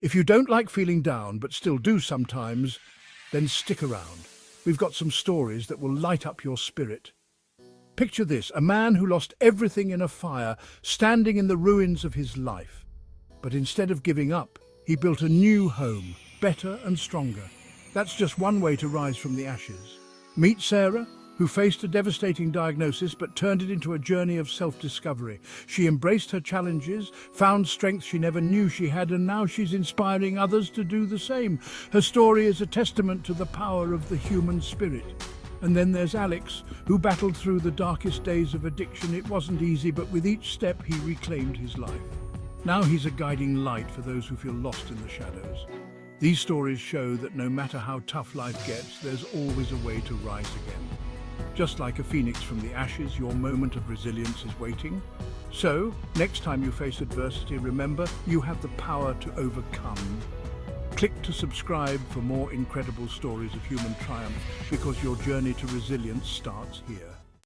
If you don't like feeling down but still do sometimes, then stick around. We've got some stories that will light up your spirit. Picture this, a man who lost everything in a fire, standing in the ruins of his life. But instead of giving up, he built a new home, better and stronger. That's just one way to rise from the ashes. Meet Sarah, who faced a devastating diagnosis but turned it into a journey of self-discovery. She embraced her challenges, found strength she never knew she had, and now she's inspiring others to do the same. Her story is a testament to the power of the human spirit. And then there's Alex, who battled through the darkest days of addiction. It wasn't easy, but with each step he reclaimed his life. Now he's a guiding light for those who feel lost in the shadows. These stories show that no matter how tough life gets, there's always a way to rise again. Just like a phoenix from the ashes, your moment of resilience is waiting. So, next time you face adversity, remember, you have the power to overcome. Click to subscribe for more incredible stories of human triumph, because your journey to resilience starts here.